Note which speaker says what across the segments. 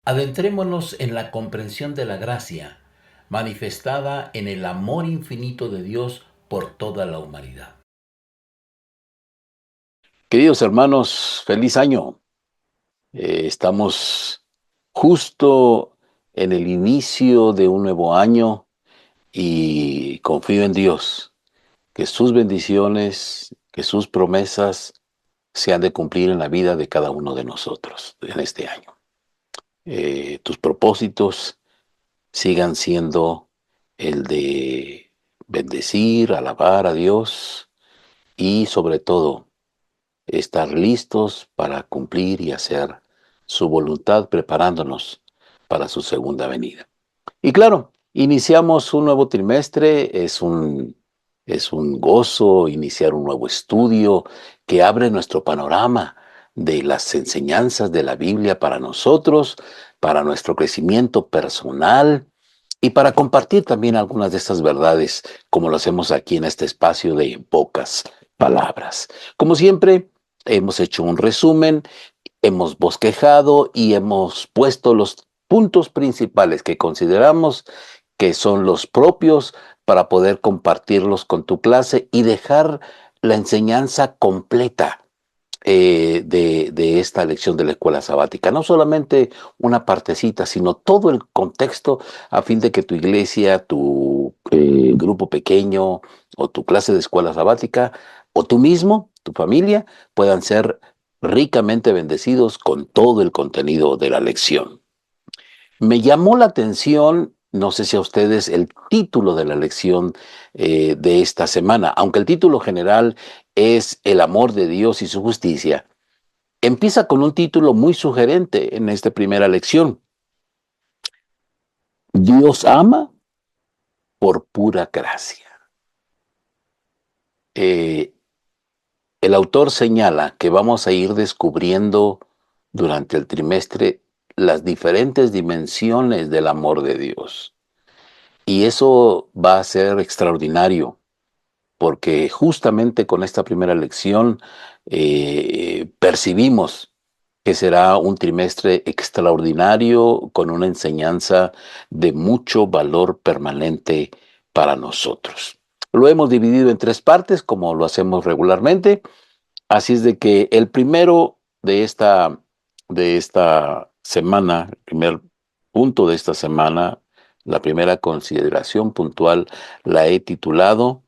Speaker 1: Adentrémonos en la comprensión de la gracia, manifestada en el amor infinito de Dios por toda la humanidad.
Speaker 2: Queridos hermanos, feliz año. Estamos justo en el inicio de un nuevo año y confío en Dios, que sus bendiciones, que sus promesas se han de cumplir en la vida de cada uno de nosotros en este año. Tus propósitos sigan siendo el de bendecir, alabar a Dios y sobre todo estar listos para cumplir y hacer su voluntad, preparándonos para su segunda venida. Y claro, iniciamos un nuevo trimestre, es un gozo iniciar un nuevo estudio que abre nuestro panorama de las enseñanzas de la Biblia para nosotros, para nuestro crecimiento personal y para compartir también algunas de estas verdades, como lo hacemos aquí en este espacio de pocas palabras. Como siempre, hemos hecho un resumen, hemos bosquejado y hemos puesto los puntos principales que consideramos que son los propios para poder compartirlos con tu clase y dejar la enseñanza completa de esta lección de la escuela sabática. No solamente una partecita, sino todo el contexto a fin de que tu iglesia, tu grupo pequeño o tu clase de escuela sabática o tú mismo, tu familia, puedan ser ricamente bendecidos con todo el contenido de la lección. Me llamó la atención, no sé si a ustedes, el título de la lección de esta semana, aunque el título general es El amor de Dios y su justicia. Empieza con un título muy sugerente en esta primera lección. Dios ama por pura gracia. Eh, el autor señala que vamos a ir descubriendo durante el trimestre las diferentes dimensiones del amor de Dios. Y eso va a ser extraordinario, porque justamente con esta primera lección percibimos que será un trimestre extraordinario con una enseñanza de mucho valor permanente para nosotros. Lo hemos dividido en tres partes, como lo hacemos regularmente, así es de que el primero de esta semana, el primer punto de esta semana, la primera consideración puntual, la he titulado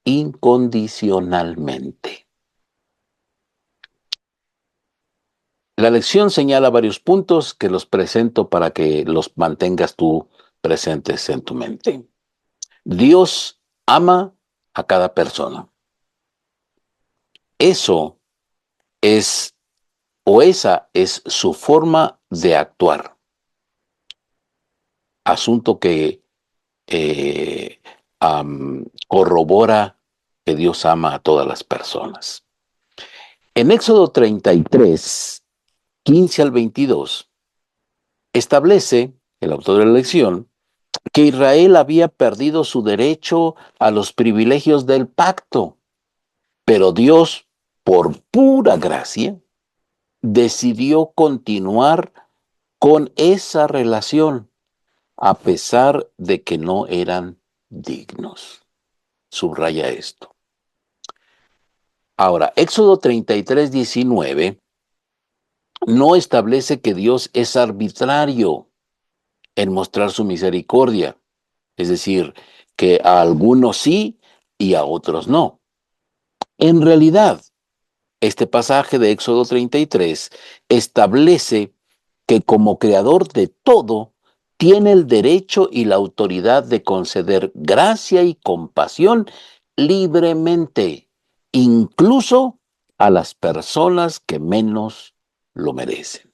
Speaker 2: incondicionalmente. La lección señala varios puntos que los presento para que los mantengas tú presentes en tu mente. Dios ama a cada persona. Eso es, o esa es su forma de actuar. Asunto que eh, corrobora que Dios ama a todas las personas. En Éxodo 33, 15 al 22, establece el autor de la lección que Israel había perdido su derecho a los privilegios del pacto, pero Dios, por pura gracia, decidió continuar con esa relación a pesar de que no eran dignos. Subraya esto. Ahora, Éxodo 33, 19 no establece que Dios es arbitrario en mostrar su misericordia. Es decir, que a algunos sí y a otros no. En realidad, este pasaje de Éxodo 33 establece que como creador de todo, tiene el derecho y la autoridad de conceder gracia y compasión libremente, incluso a las personas que menos lo merecen.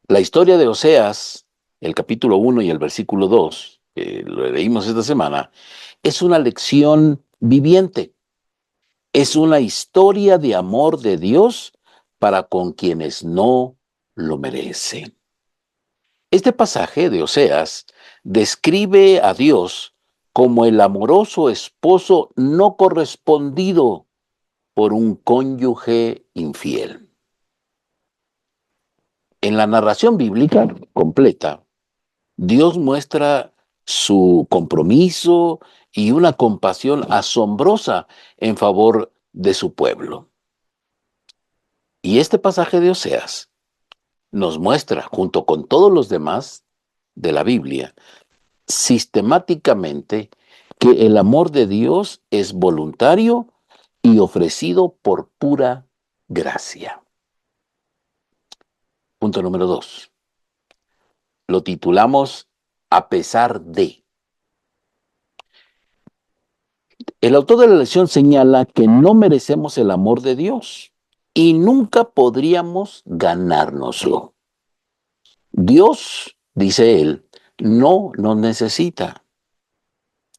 Speaker 2: La historia de Oseas, el capítulo 1 y el versículo 2, que lo leímos esta semana, es una lección viviente. Es una historia de amor de Dios para con quienes no lo merecen. Este pasaje de Oseas describe a Dios como el amoroso esposo no correspondido por un cónyuge infiel. En la narración bíblica completa, Dios muestra su compromiso y una compasión asombrosa en favor de su pueblo. Y este pasaje de Oseas nos muestra, junto con todos los demás de la Biblia, sistemáticamente que el amor de Dios es voluntario y ofrecido por pura gracia. Punto número 2. Lo titulamos A pesar de. El autor de la lección señala que no merecemos el amor de Dios y nunca podríamos ganárnoslo. Dios, dice él, no nos necesita.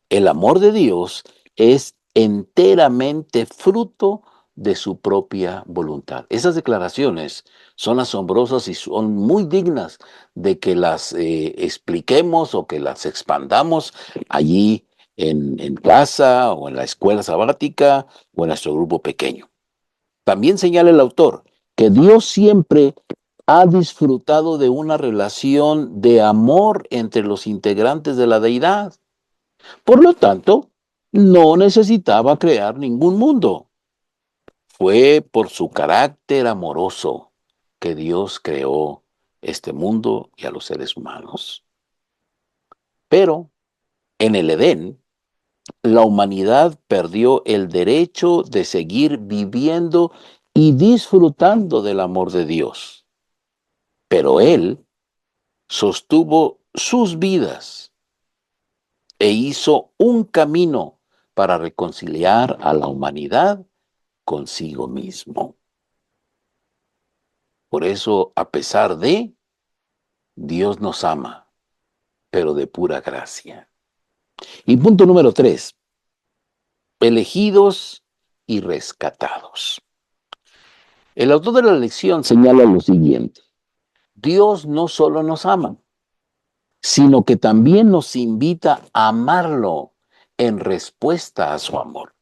Speaker 2: El amor de Dios es enteramente fruto de su propia voluntad. Esas declaraciones son asombrosas y son muy dignas de que las expliquemos o que las expandamos allí en casa o en la escuela sabática o en nuestro grupo pequeño. También señala el autor que Dios siempre ha disfrutado de una relación de amor entre los integrantes de la deidad. Por lo tanto, no necesitaba crear ningún mundo. Fue por su carácter amoroso que Dios creó este mundo y a los seres humanos. Pero en el Edén, la humanidad perdió el derecho de seguir viviendo y disfrutando del amor de Dios. Pero Él sostuvo sus vidas e hizo un camino para reconciliar a la humanidad consigo mismo. Por eso, a pesar de, Dios nos ama, pero de pura gracia. Y punto número 3, elegidos y rescatados. El autor de la lección señala lo siguiente: Dios no solo nos ama, sino que también nos invita a amarlo en respuesta a su amor.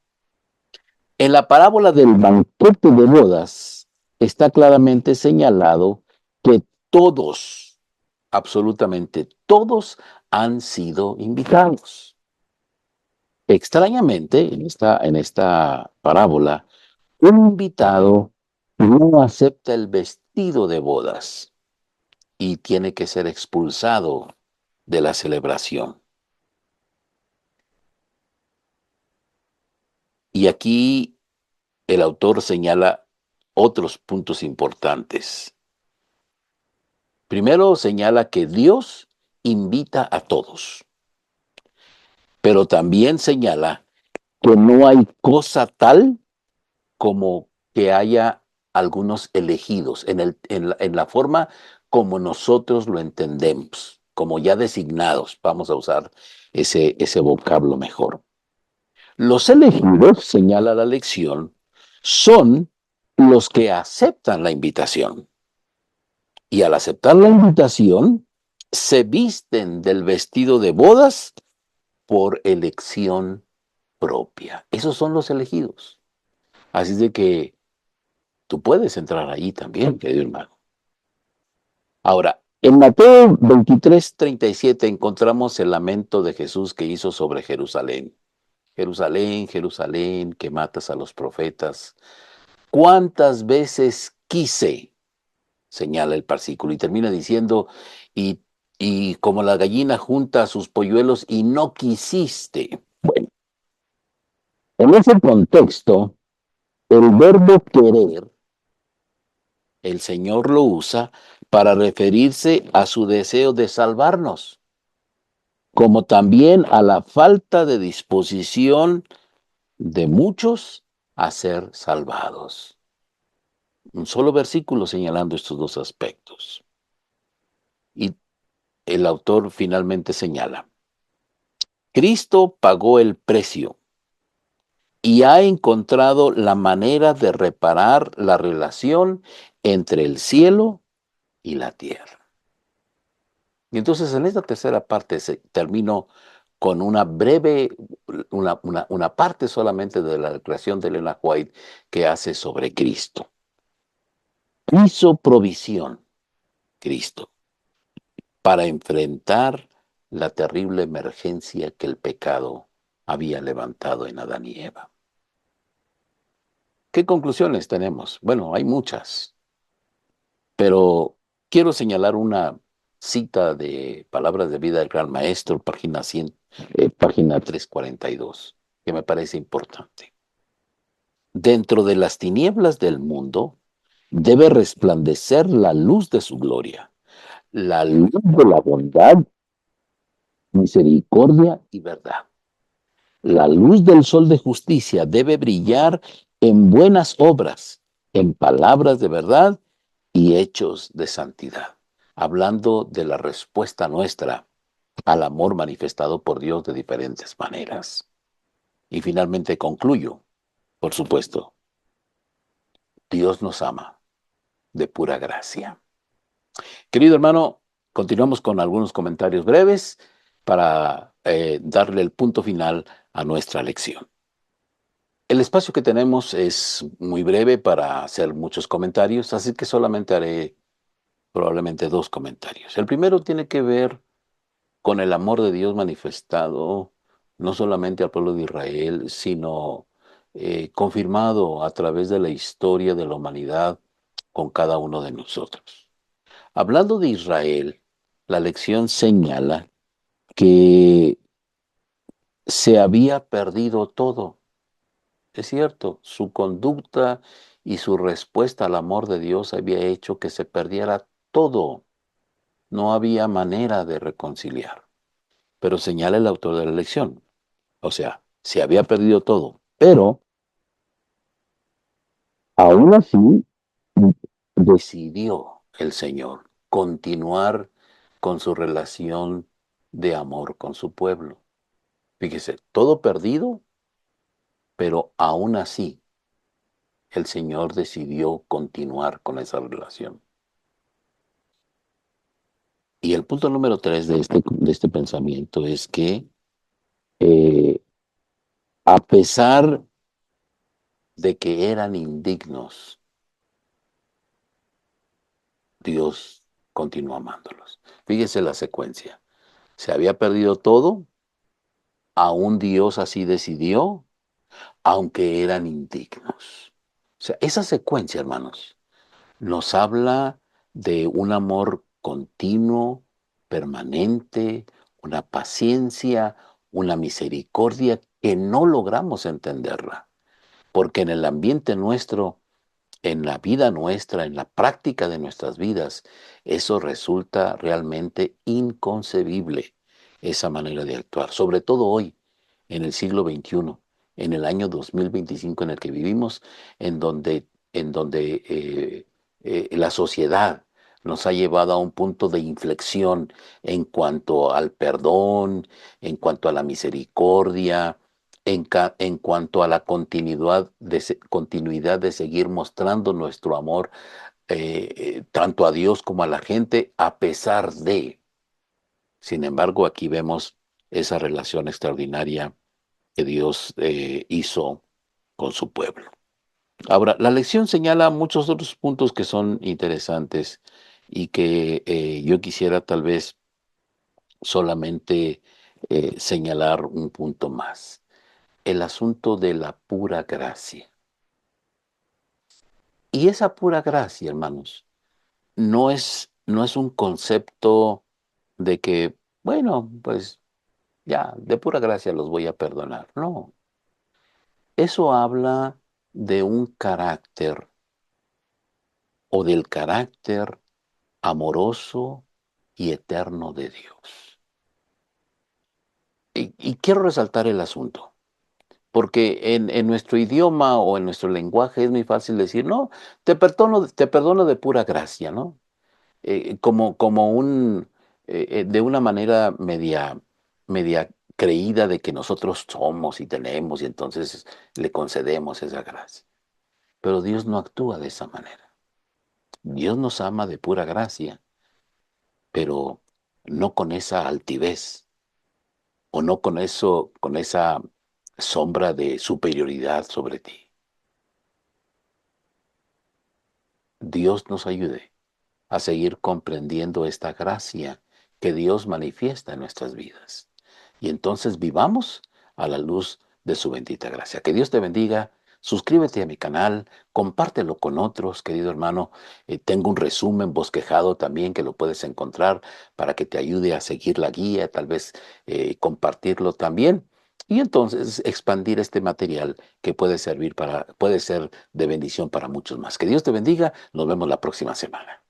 Speaker 2: En la parábola del banquete de bodas está claramente señalado que todos, absolutamente todos, han sido invitados. Extrañamente, en esta parábola, un invitado no acepta el vestido de bodas y tiene que ser expulsado de la celebración. Y aquí el autor señala otros puntos importantes. Primero señala que Dios invita a todos, pero también señala que no hay cosa tal como que haya algunos elegidos en la forma como nosotros lo entendemos, como ya designados. Vamos a usar ese vocablo mejor. Los elegidos, señala la lección, son los que aceptan la invitación. Y al aceptar la invitación, se visten del vestido de bodas por elección propia. Esos son los elegidos. Así de que tú puedes entrar ahí también, querido hermano. Ahora, en Mateo 23:37 encontramos el lamento de Jesús que hizo sobre Jerusalén. Jerusalén, Jerusalén, que matas a los profetas. ¿Cuántas veces quise? Señala el versículo y termina diciendo, y como la gallina junta a sus polluelos y no quisiste. Bueno, en ese contexto, el verbo querer, el Señor lo usa para referirse a su deseo de salvarnos, como también a la falta de disposición de muchos a ser salvados. Un solo versículo señalando estos dos aspectos. Y el autor finalmente señala, Cristo pagó el precio y ha encontrado la manera de reparar la relación entre el cielo y la tierra. Y entonces en esta tercera parte termino con una breve, una parte solamente de la declaración de Elena White que hace sobre Cristo. Hizo provisión Cristo, para enfrentar la terrible emergencia que el pecado había levantado en Adán y Eva. ¿Qué conclusiones tenemos? Bueno, hay muchas, pero quiero señalar una cita de Palabras de Vida del Gran Maestro, página 342, que me parece importante. Dentro de las tinieblas del mundo debe resplandecer la luz de su gloria, la luz de la bondad, misericordia y verdad. La luz del sol de justicia debe brillar en buenas obras, en palabras de verdad y hechos de santidad, hablando de la respuesta nuestra al amor manifestado por Dios de diferentes maneras. Y finalmente concluyo, por supuesto, Dios nos ama de pura gracia. Querido hermano, continuamos con algunos comentarios breves para darle el punto final a nuestra lección. El espacio que tenemos es muy breve para hacer muchos comentarios, así que solamente haré probablemente dos comentarios. El primero tiene que ver con el amor de Dios manifestado no solamente al pueblo de Israel, sino confirmado a través de la historia de la humanidad con cada uno de nosotros. Hablando de Israel, la lección señala que se había perdido todo. Es cierto, su conducta y su respuesta al amor de Dios había hecho que se perdiera todo. No había manera de reconciliar. Pero señala el autor de la lección. O sea, se había perdido todo. Pero aún así decidió el Señor continuar con su relación de amor con su pueblo. Fíjese, todo perdido, pero aún así el Señor decidió continuar con esa relación. Y el punto número 3 de este pensamiento es que eh, a pesar de que eran indignos, Dios continuó amándolos. Fíjese la secuencia. Se había perdido todo, aún Dios así decidió, aunque eran indignos. O sea, esa secuencia, hermanos, nos habla de un amor continuo, permanente, una paciencia, una misericordia que no logramos entenderla, porque en el ambiente nuestro, en la vida nuestra, en la práctica de nuestras vidas, eso resulta realmente inconcebible, esa manera de actuar, sobre todo hoy, en el siglo XXI, en el año 2025 en el que vivimos, en donde la sociedad nos ha llevado a un punto de inflexión en cuanto al perdón, en cuanto a la misericordia, en cuanto a la continuidad de seguir mostrando nuestro amor tanto a Dios como a la gente, a pesar de. Sin embargo, aquí vemos esa relación extraordinaria que Dios hizo con su pueblo. Ahora, la lección señala muchos otros puntos que son interesantes y que yo quisiera tal vez solamente señalar un punto más. El asunto de la pura gracia. Y esa pura gracia, hermanos, no es un concepto de que, bueno, pues ya, de pura gracia los voy a perdonar. No, eso habla de un carácter o del carácter amoroso y eterno de Dios. Y quiero resaltar el asunto, porque en nuestro idioma o en nuestro lenguaje es muy fácil decir, no, te perdono de pura gracia, ¿no? De una manera media creída de que nosotros somos y tenemos y entonces le concedemos esa gracia. Pero Dios no actúa de esa manera. Dios nos ama de pura gracia, pero no con esa altivez o no con esa sombra de superioridad sobre ti. Dios nos ayude a seguir comprendiendo esta gracia que Dios manifiesta en nuestras vidas. Y entonces vivamos a la luz de su bendita gracia. Que Dios te bendiga. Suscríbete a mi canal, compártelo con otros, querido hermano. Tengo un resumen bosquejado también que lo puedes encontrar para que te ayude a seguir la guía, tal vez compartirlo también. Y entonces expandir este material que puede ser de bendición para muchos más. Que Dios te bendiga. Nos vemos la próxima semana.